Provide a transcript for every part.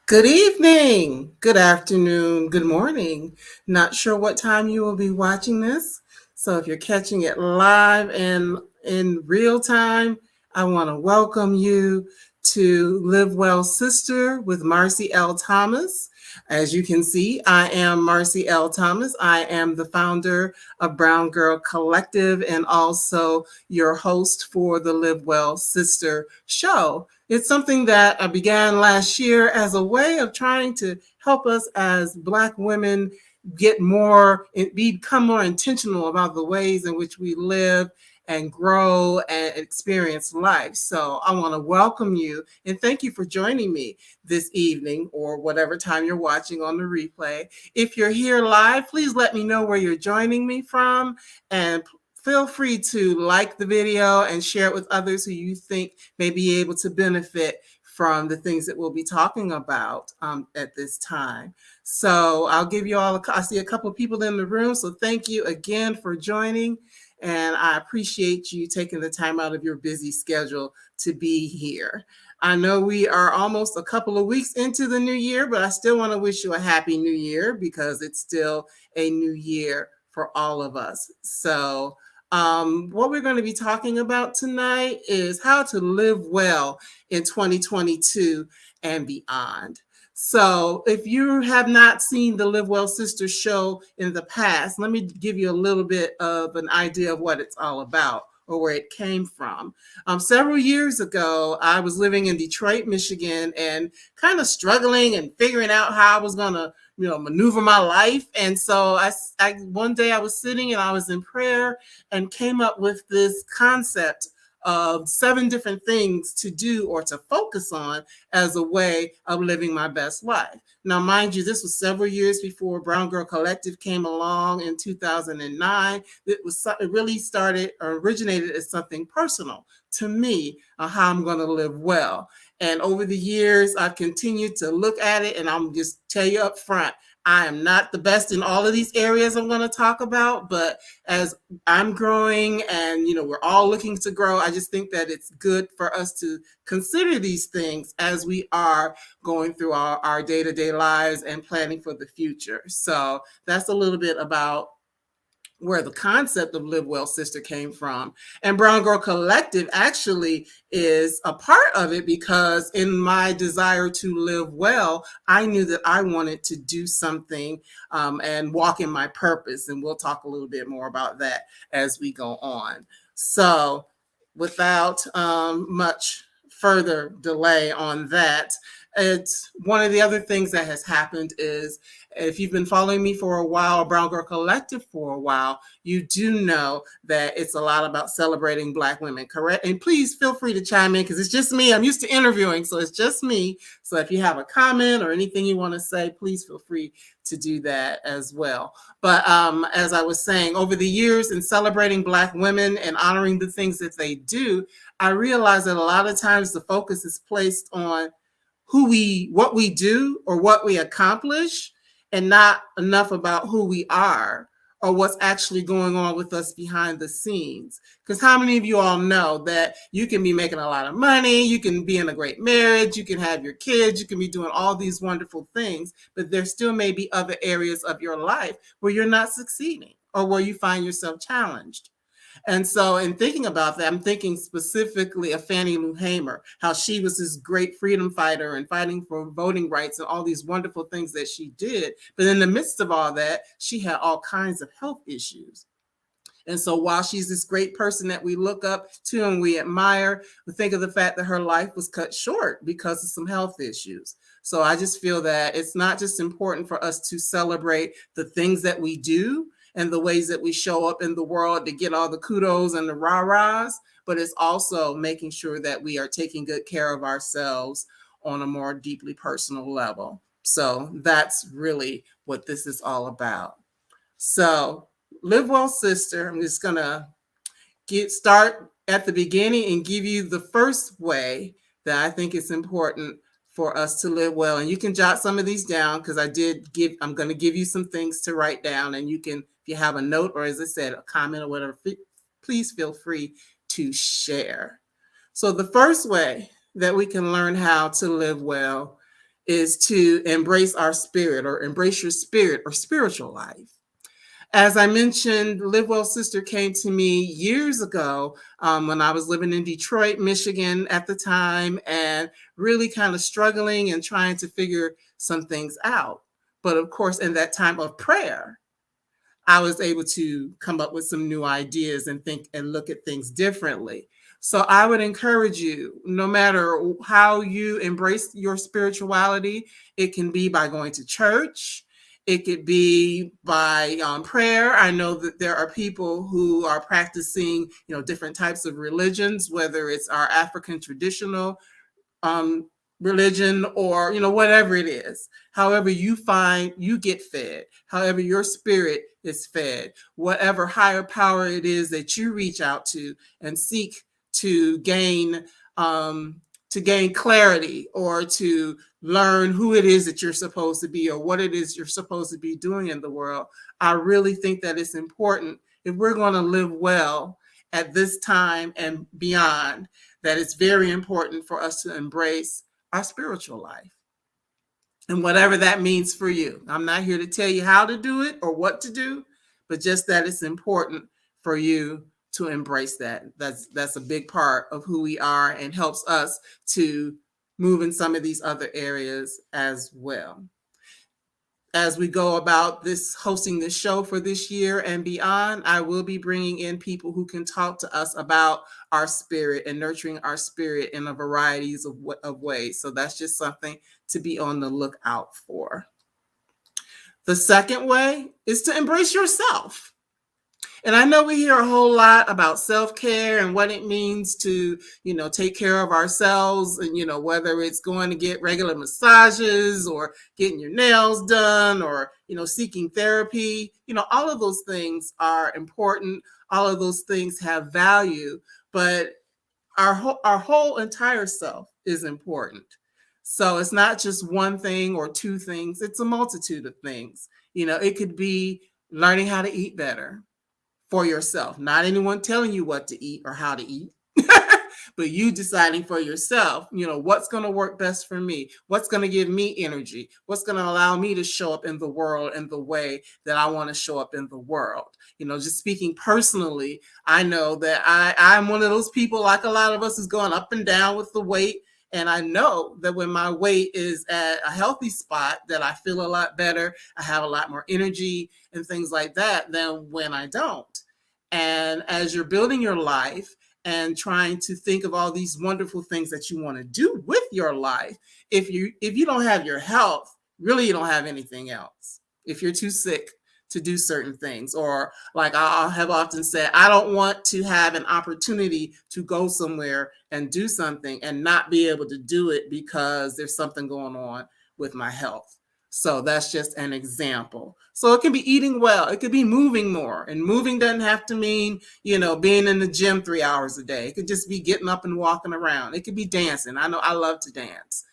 Good evening, good afternoon, good morning. Not sure what time you will be watching this. So if you're catching it live and in real time, I want to welcome you to Live Well Sister with Marcie L. Thomas. As you can see, I am Marcie L. Thomas. I am the founder of Brown Girl Collective and also your host for the Live Well Sister show. It's something that I began last year as a way of trying to help us as Black women become more intentional about the ways in which we live and grow and experience life. So I want to welcome you and thank you for joining me this evening or whatever time you're watching on the replay. If you're here live, please let me know where you're joining me from, and feel free to like the video and share it with others who you think may be able to benefit from the things that we'll be talking about at this time. So I'll give you all, I see a couple of people in the room. So thank you again for joining. And I appreciate you taking the time out of your busy schedule to be here. I know we are almost a couple of weeks into the new year, but I still want to wish you a happy new year because it's still a new year for all of us. So what we're going to be talking about tonight is how to live well in 2022 and beyond. So if you have not seen the Live Well Sisters show in the past, let me give you a little bit of an idea of what it's all about or where it came from. Several years ago, I was living in Detroit, Michigan, and kind of struggling and figuring out how I was going to maneuver my life. And so I one day I was sitting and I was in prayer and came up with this concept of 7 different things to do or to focus on as a way of living my best life. Now, mind you, this was several years before Brown Girl Collective came along in 2009. It really started or originated as something personal to me on how I'm going to live well. And over the years, I've continued to look at it, and I'm just tell you up front, I am not the best in all of these areas I'm going to talk about, but as I'm growing and we're all looking to grow, I just think that it's good for us to consider these things as we are going through our day-to-day lives and planning for the future. So that's a little bit about where the concept of Live Well Sister came from. And Brown Girl Collective actually is a part of it because in my desire to live well, I knew that I wanted to do something and walk in my purpose. And we'll talk a little bit more about that as we go on. So without much further delay on that, it's one of the other things that has happened is if you've been following me for a while, Brown Girl Collective for a while, you do know that it's a lot about celebrating Black women, correct? And please feel free to chime in because it's just me. I'm used to interviewing, so it's just me. So if you have a comment or anything you want to say, please feel free to do that as well. But as I was saying, over the years in celebrating Black women and honoring the things that they do, I realized that a lot of times the focus is placed on what we do or what we accomplish, and not enough about who we are or what's actually going on with us behind the scenes. Because how many of you all know that you can be making a lot of money, you can be in a great marriage, you can have your kids, you can be doing all these wonderful things, but there still may be other areas of your life where you're not succeeding or where you find yourself challenged. And so in thinking about that, I'm thinking specifically of Fannie Lou Hamer, how she was this great freedom fighter and fighting for voting rights and all these wonderful things that she did. But in the midst of all that, she had all kinds of health issues. And so while she's this great person that we look up to and we admire, we think of the fact that her life was cut short because of some health issues. So I just feel that it's not just important for us to celebrate the things that we do and the ways that we show up in the world to get all the kudos and the rah-rahs, but it's also making sure that we are taking good care of ourselves on a more deeply personal level. So that's really what this is all about. So Live Well Sister, I'm just gonna start at the beginning and give you the first way that I think it's important for us to live well. And you can jot some of these down because I'm going to give you some things to write down, and you can, if you have a note or as I said, a comment or whatever, please feel free to share. So the first way that we can learn how to live well is to embrace our spirit, or embrace your spirit or spiritual life. As I mentioned, Live Well Sister came to me years ago, when I was living in Detroit, Michigan at the time, and really kind of struggling and trying to figure some things out. But of course, in that time of prayer, I was able to come up with some new ideas and think and look at things differently. So I would encourage you, no matter how you embrace your spirituality, it can be by going to church. It could be by prayer. I know that there are people who are practicing, different types of religions, whether it's our African traditional um, religion, or whatever it is. However you find you get fed, however your spirit is fed, whatever higher power it is that you reach out to and seek to gain um, clarity, or to learn who it is that you're supposed to be, or what it is you're supposed to be doing in the world. I really think that it's important, if we're going to live well at this time and beyond, that it's very important for us to embrace our spiritual life, and whatever that means for you. I'm not here to tell you how to do it or what to do, but just that it's important for you to embrace that. That's a big part of who we are, and helps us to move in some of these other areas as well. As we go about this, hosting this show for this year and beyond, I will be bringing in people who can talk to us about our spirit and nurturing our spirit in a variety of ways. So that's just something to be on the lookout for. The second way is to embrace yourself. And I know we hear a whole lot about self-care and what it means to, take care of ourselves, and, whether it's going to get regular massages, or getting your nails done, or, seeking therapy. All of those things are important. All of those things have value, but our whole entire self is important. So it's not just one thing or two things. It's a multitude of things. It could be learning how to eat better for yourself, not anyone telling you what to eat or how to eat, but you deciding for yourself, what's going to work best for me, what's going to give me energy, what's going to allow me to show up in the world in the way that I want to show up in the world. Just speaking personally, I know that I'm one of those people, like a lot of us, is going up and down with the weight. And I know that when my weight is at a healthy spot, that I feel a lot better. I have a lot more energy and things like that than when I don't. And as you're building your life and trying to think of all these wonderful things that you want to do with your life, if you don't have your health, really you don't have anything else. If you're too sick to do certain things, or like I have often said, I don't want to have an opportunity to go somewhere and do something and not be able to do it because there's something going on with my health. So that's just an example. So it can be eating well. It could be moving more. And moving doesn't have to mean, being in the gym 3 hours a day. It could just be getting up and walking around. It could be dancing. I know I love to dance,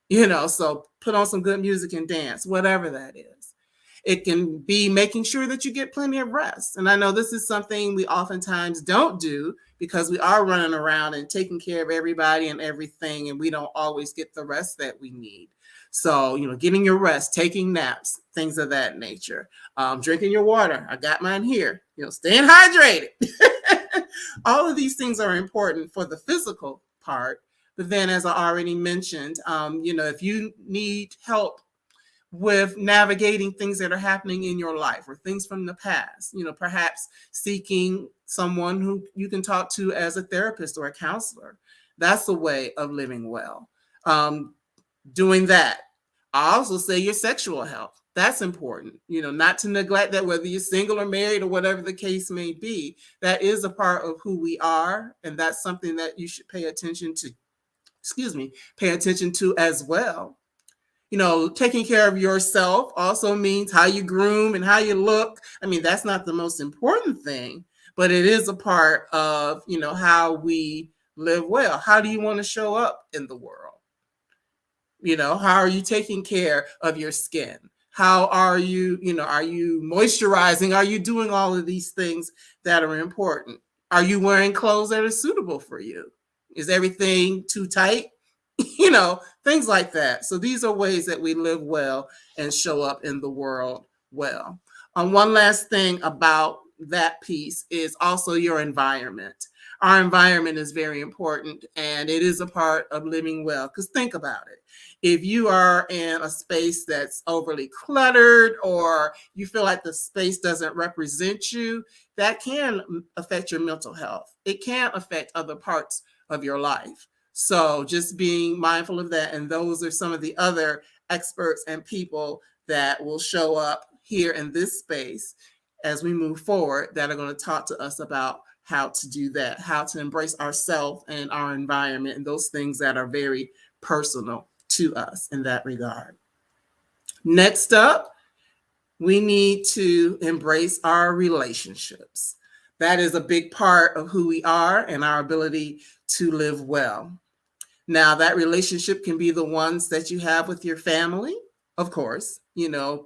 so put on some good music and dance, whatever that is. It can be making sure that you get plenty of rest. And I know this is something we oftentimes don't do, because we are running around and taking care of everybody and everything, and we don't always get the rest that we need. So, getting your rest, taking naps, things of that nature, drinking your water. I got mine here, staying hydrated. All of these things are important for the physical part. But then, as I already mentioned, if you need help with navigating things that are happening in your life, or things from the past, perhaps seeking someone who you can talk to as a therapist or a counselor. That's a way of living well. Doing that. I also say your sexual health. That's important, not to neglect that, whether you're single or married or whatever the case may be. That is a part of who we are. And that's something that you should pay attention to as well. Taking care of yourself also means how you groom and how you look. I mean, that's not the most important thing, but it is a part of, how we live well. How do you want to show up in the world? How are you taking care of your skin? How are you, are you moisturizing? Are you doing all of these things that are important? Are you wearing clothes that are suitable for you? Is everything too tight? things like that. So these are ways that we live well and show up in the world well. One last thing about that piece is also your environment. Our environment is very important and it is a part of living well. Because think about it. If you are in a space that's overly cluttered or you feel like the space doesn't represent you, that can affect your mental health. It can affect other parts of your life. So just being mindful of that. And those are some of the other experts and people that will show up here in this space as we move forward that are going to talk to us about how to do that, how to embrace ourselves and our environment and those things that are very personal to us in that regard. Next up, we need to embrace our relationships. That is a big part of who we are and our ability to live well. Now, that relationship can be the ones that you have with your family, of course,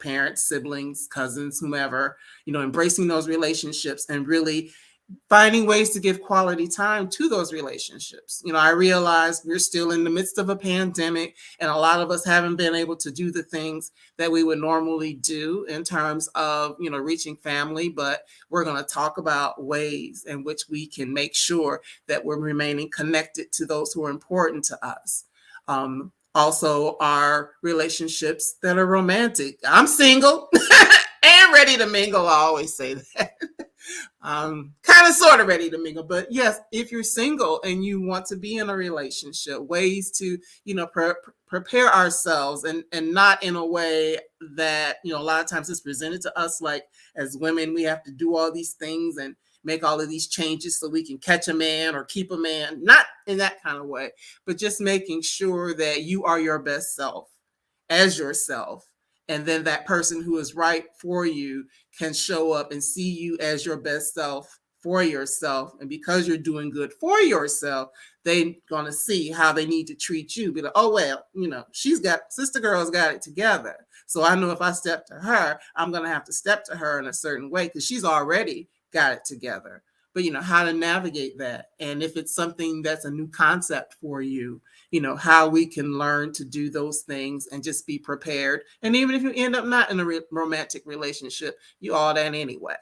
parents, siblings, cousins, whomever, embracing those relationships and really finding ways to give quality time to those relationships. I realize we're still in the midst of a pandemic and a lot of us haven't been able to do the things that we would normally do in terms of, reaching family, but we're going to talk about ways in which we can make sure that we're remaining connected to those who are important to us. Also, our relationships that are romantic. I'm single and ready to mingle. I always say that. Kind of sort of ready to mingle, but yes, if you're single and you want to be in a relationship, ways to prepare ourselves and not in a way that a lot of times it's presented to us like as women we have to do all these things and make all of these changes so we can catch a man or keep a man, not in that kind of way, but just making sure that you are your best self as yourself. And then that person who is right for you can show up and see you as your best self for yourself. And because you're doing good for yourself, they're going to see how they need to treat you. Be like, oh, well, sister girl's got it together. So I know if I step to her, I'm going to have to step to her in a certain way because she's already got it together. But, how to navigate that. And if it's something that's a new concept for you, how we can learn to do those things and just be prepared. And even if you end up not in a romantic relationship, you all that anyway.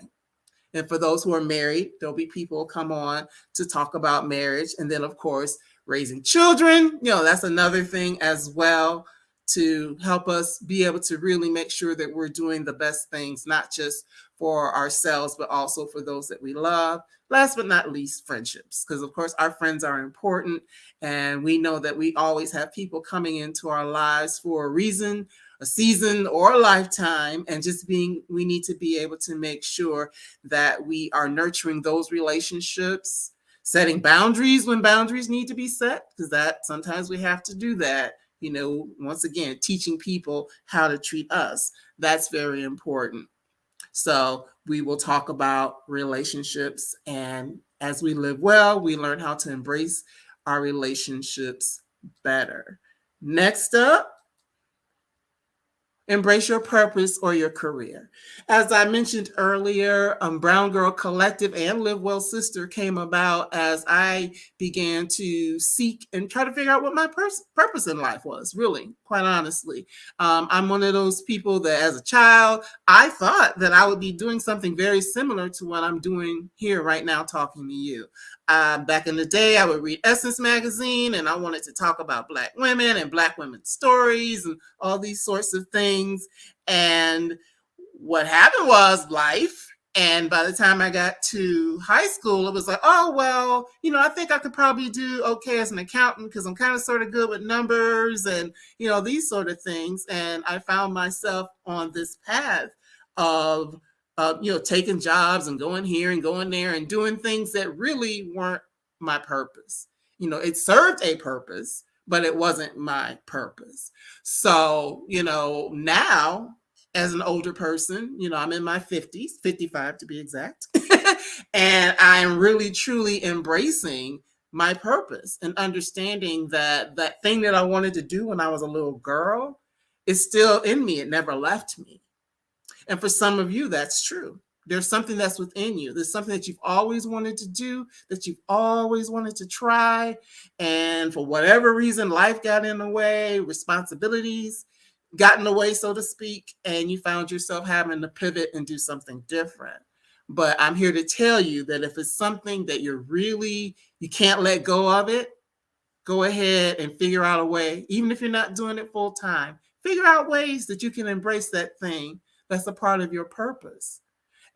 And for those who are married, there'll be people come on to talk about marriage. And then, of course, raising children, that's another thing as well to help us be able to really make sure that we're doing the best things, not just for ourselves, but also for those that we love. Last but not least, friendships, because of course our friends are important. And we know that we always have people coming into our lives for a reason, a season, or a lifetime. And we need to be able to make sure that we are nurturing those relationships, setting boundaries when boundaries need to be set, because that sometimes we have to do that. Once again, teaching people how to treat us. That's very important. So we will talk about relationships. And as we live well, we learn how to embrace our relationships better. Next up, embrace your purpose or your career. As I mentioned earlier, Brown Girl Collective and Live Well Sister came about as I began to seek and try to figure out what my purpose in life was, really, quite honestly. I'm one of those people that as a child, I thought that I would be doing something very similar to what I'm doing here right now talking to you. Back in the day, I would read Essence magazine and I wanted to talk about Black women and Black women's stories and all these sorts of things. And what happened was life. And by the time I got to high school, it was like, oh, well, I think I could probably do okay as an accountant because I'm kind of sort of good with numbers and, these sort of things. And I found myself on this path of taking jobs and going here and going there and doing things that really weren't my purpose. It served a purpose, but it wasn't my purpose. So, now as an older person, I'm in my 50s, 55 to be exact, and I'm really truly embracing my purpose and understanding that that thing that I wanted to do when I was a little girl is still in me. It never left me. And for some of you, that's true. There's something that's within you. There's something that you've always wanted to do, that you've always wanted to try. And for whatever reason, life got in the way, responsibilities got in the way, so to speak, and you found yourself having to pivot and do something different. But I'm here to tell you that if it's something that you can't let go of it, go ahead and figure out a way, even if you're not doing it full time, figure out ways that you can embrace that thing that's a part of your purpose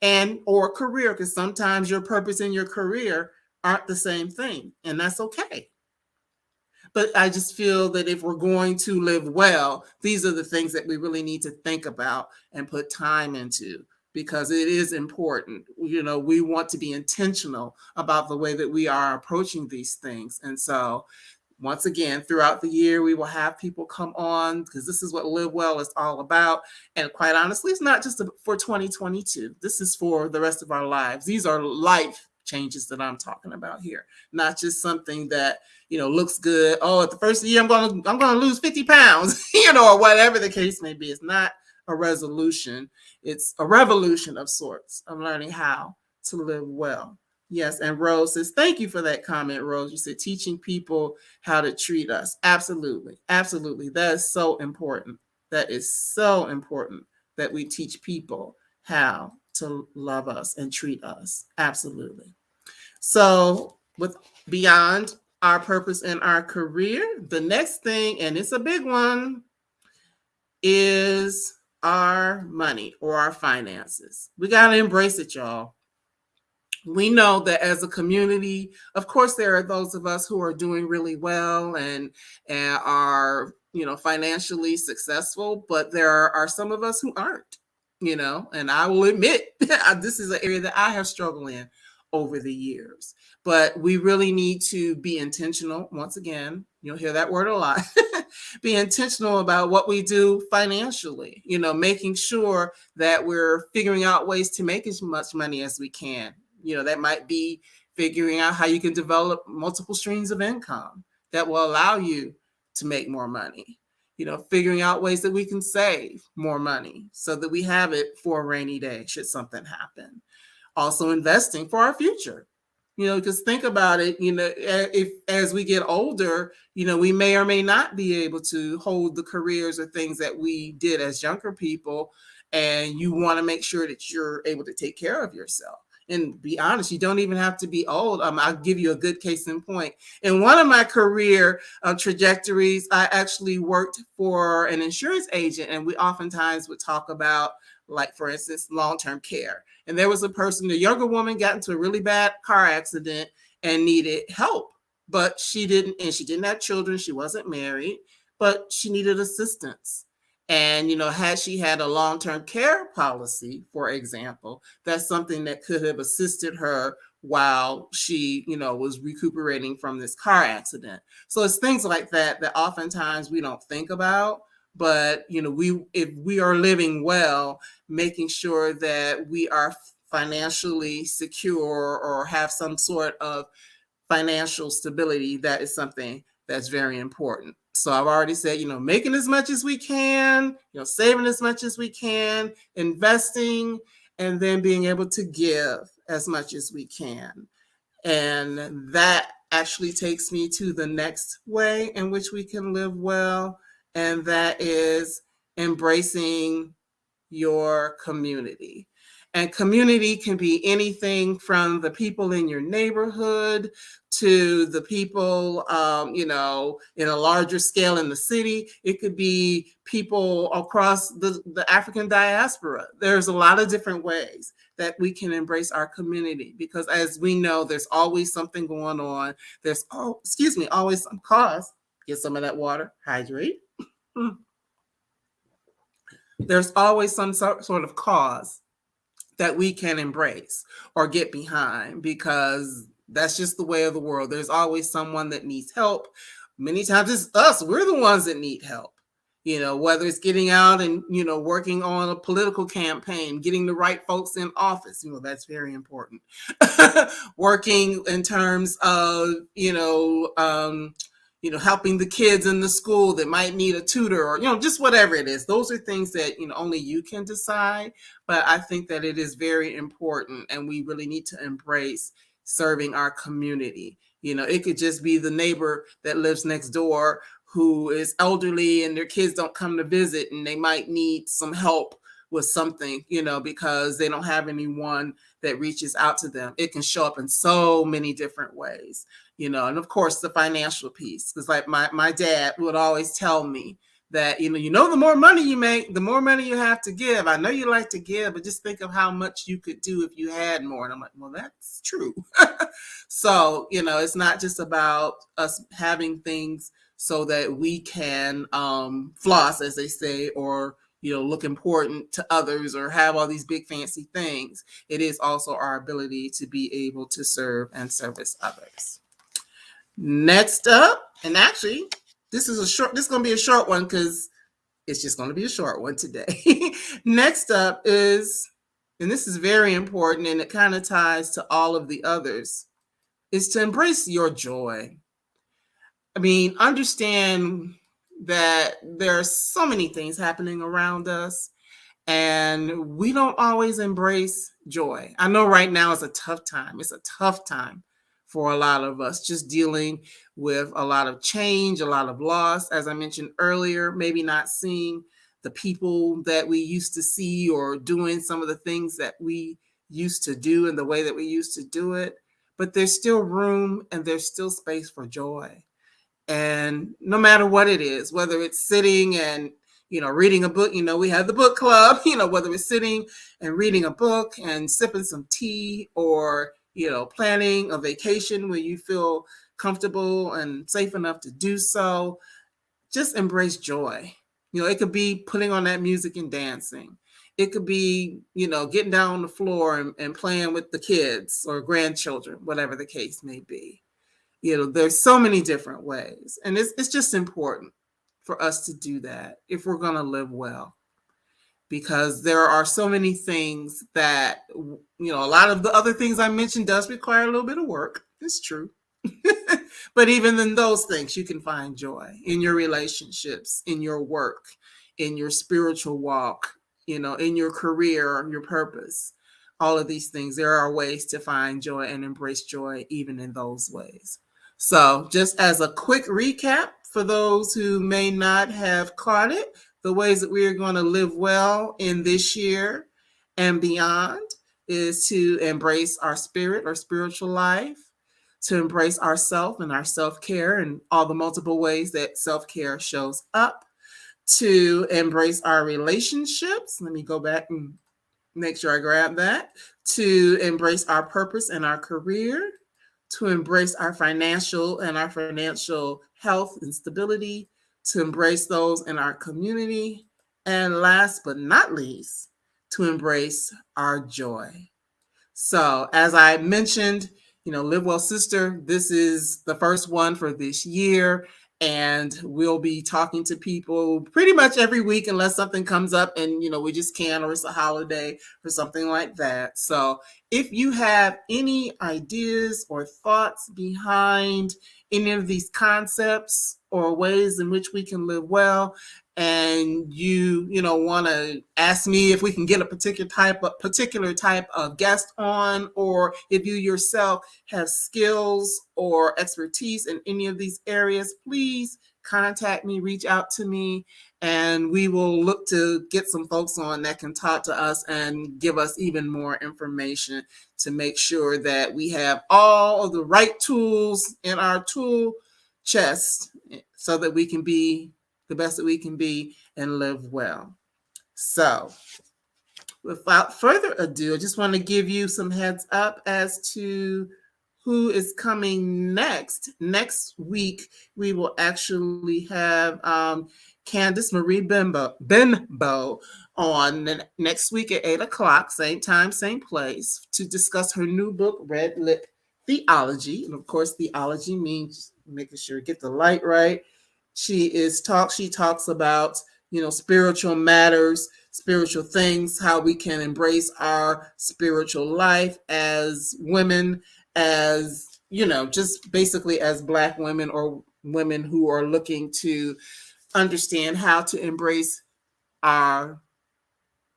and or career, because sometimes your purpose and your career aren't the same thing, and that's okay. But I just feel that if we're going to live well, these are the things that we really need to think about and put time into, because it is important. We want to be intentional about the way that we are approaching these things. And so once again, throughout the year, we will have people come on, because this is what Live Well is all about. And quite honestly, it's not just for 2022. This is for the rest of our lives. These are life changes that I'm talking about here, not just something that looks good. Oh, at the first of the year, I'm gonna lose 50 pounds, or whatever the case may be. It's not a resolution. It's a revolution of sorts of learning how to live well. Yes, and Rose says, thank you for that comment, Rose. You said teaching people how to treat us. Absolutely. Absolutely. That is so important. That is so important that we teach people how to love us and treat us. Absolutely. So with beyond our purpose and our career, the next thing, and it's a big one, is our money or our finances. We got to embrace it, y'all. We know that as a community, of course, there are those of us who are doing really well and are, financially successful, but there are some of us who aren't, and I will admit this is an area that I have struggled in over the years. But we really need to be intentional. Once again, you'll hear that word a lot. Be intentional about what we do financially, making sure that we're figuring out ways to make as much money as we can. That might be figuring out how you can develop multiple streams of income that will allow you to make more money. Figuring out ways that we can save more money so that we have it for a rainy day should something happen. Also investing for our future. Because think about it, if as we get older, we may or may not be able to hold the careers or things that we did as younger people. And you want to make sure that you're able to take care of yourself. And be honest, you don't even have to be old. I'll give you a good case in point. In one of my career trajectories, I actually worked for an insurance agent, and we oftentimes would talk about, like, for instance, long-term care. And there was a younger woman got into a really bad car accident and needed help, but she didn't have children. She wasn't married, but she needed assistance. And, had she had a long-term care policy, for example, that's something that could have assisted her while she, was recuperating from this car accident. So it's things like that that oftentimes we don't think about. But, if we are living well, making sure that we are financially secure or have some sort of financial stability, that is something that's very important. So I've already said, making as much as we can, saving as much as we can, investing, and then being able to give as much as we can. And that actually takes me to the next way in which we can live well, and that is embracing your community. And community can be anything from the people in your neighborhood to the people, in a larger scale in the city. It could be people across the African diaspora. There's a lot of different ways that we can embrace our community, because as we know, there's always something going on. There's, always some cause. Get some of that water, hydrate. There's always some sort of cause that we can embrace or get behind, because that's just the way of the world. There's always someone that needs help. Many times it's us. We're the ones that need help. Whether it's getting out and, working on a political campaign, getting the right folks in office, that's very important. Working in terms of, helping the kids in the school that might need a tutor, or, just whatever it is. Those are things that, only you can decide. But I think that it is very important, and we really need to embrace serving our community. It could just be the neighbor that lives next door who is elderly and their kids don't come to visit, and they might need some help with something, because they don't have anyone that reaches out to them. It can show up in so many different ways, and of course the financial piece. Because like my dad would always tell me that, the more money you make, the more money you have to give. I know you like to give, but just think of how much you could do if you had more. And I'm like, well, that's true. So, it's not just about us having things so that we can floss, as they say, or look important to others, or have all these big fancy things. It is also our ability to be able to serve and service others. Next up, and actually, this is going to be a short one, because it's just going to be a short one today. Next up is, and this is very important, and it kind of ties to all of the others, is to embrace your joy. I mean, understand that there are so many things happening around us, and we don't always embrace joy. I know right now is a tough time. It's a tough time for a lot of us, just dealing with a lot of change, a lot of loss. As I mentioned earlier, maybe not seeing the people that we used to see, or doing some of the things that we used to do in the way that we used to do it. But there's still room, and there's still space for joy. And no matter what it is, whether it's sitting and, reading a book, we have the book club, whether it's sitting and reading a book and sipping some tea, or, planning a vacation where you feel comfortable and safe enough to do so, just embrace joy. It could be putting on that music and dancing. It could be, getting down on the floor and playing with the kids or grandchildren, whatever the case may be. There's so many different ways, and it's just important for us to do that if we're going to live well, because there are so many things that, a lot of the other things I mentioned does require a little bit of work. It's true. But even in those things, you can find joy in your relationships, in your work, in your spiritual walk, in your career, your purpose. All of these things, there are ways to find joy and embrace joy even in those ways. So just as a quick recap for those who may not have caught it, the ways that we are going to live well in this year and beyond is to embrace our spirit or spiritual life, to embrace ourself and our self-care and all the multiple ways that self-care shows up, to embrace our relationships. Let me go back and make sure I grab that. To embrace our purpose and our career, to embrace our financial health and stability, to embrace those in our community, and last but not least, to embrace our joy. So as I mentioned, Live Well Sister, this is the first one for this year. And we'll be talking to people pretty much every week unless something comes up and, we just can't, or it's a holiday or something like that. So if you have any ideas or thoughts behind any of these concepts or ways in which we can live well, and you want to ask me if we can get a particular type of guest on, or if you yourself have skills or expertise in any of these areas, please contact me, reach out to me, and we will look to get some folks on that can talk to us and give us even more information to make sure that we have all of the right tools in our tool chest so that we can be the best that we can be and live well. So without further ado, I just want to give you some heads up as to who is coming next. Next week, we will actually have Candace Marie Benbow on next week at 8 o'clock, same time, same place, to discuss her new book, Red Lip Theology. And of course, theology means making sure you get the light right. She talks about, spiritual matters, spiritual things, how we can embrace our spiritual life as women, as, just basically as Black women, or women who are looking to understand how to embrace our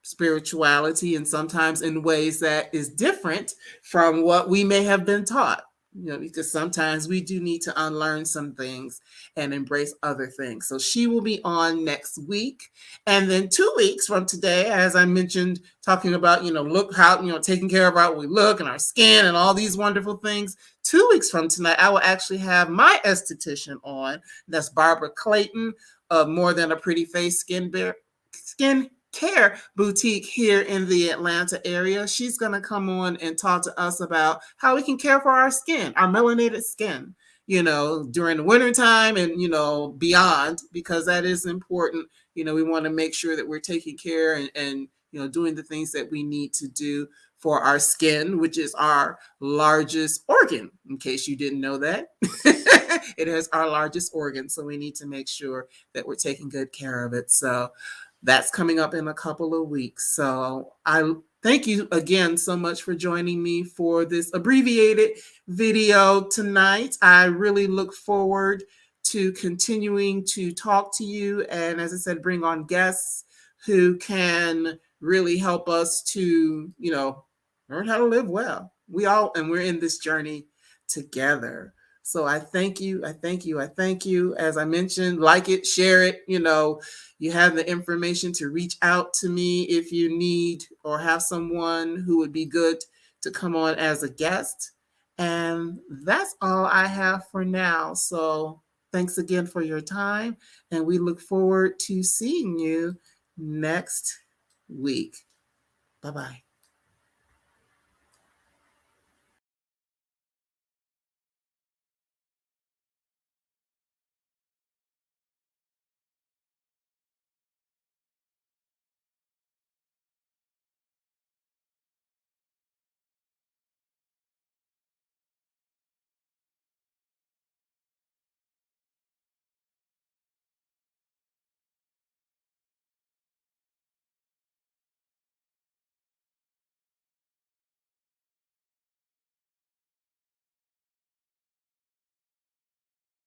spirituality, and sometimes in ways that is different from what we may have been taught. Because sometimes we do need to unlearn some things and embrace other things. So she will be on next week. And then 2 weeks from today, as I mentioned, talking about, look how, taking care of how we look and our skin and all these wonderful things. 2 weeks from tonight, I will actually have my esthetician on. That's Barbara Clayton of More Than a Pretty Face Skin Care Boutique here in the Atlanta area. She's going to come on and talk to us about how we can care for our skin, our melanated skin, during the wintertime and, beyond, because that is important. We want to make sure that we're taking care and doing the things that we need to do for our skin, which is our largest organ, in case you didn't know that. It is our largest organ. So we need to make sure that we're taking good care of it. So that's coming up in a couple of weeks. So I thank you again so much for joining me for this abbreviated video tonight. I really look forward to continuing to talk to you. And as I said, bring on guests who can really help us to, learn how to live well. We're in this journey together. So I thank you. I thank you. I thank you. As I mentioned, like it, share it. You have the information to reach out to me if you need or have someone who would be good to come on as a guest. And that's all I have for now. So thanks again for your time. And we look forward to seeing you next week. Bye-bye.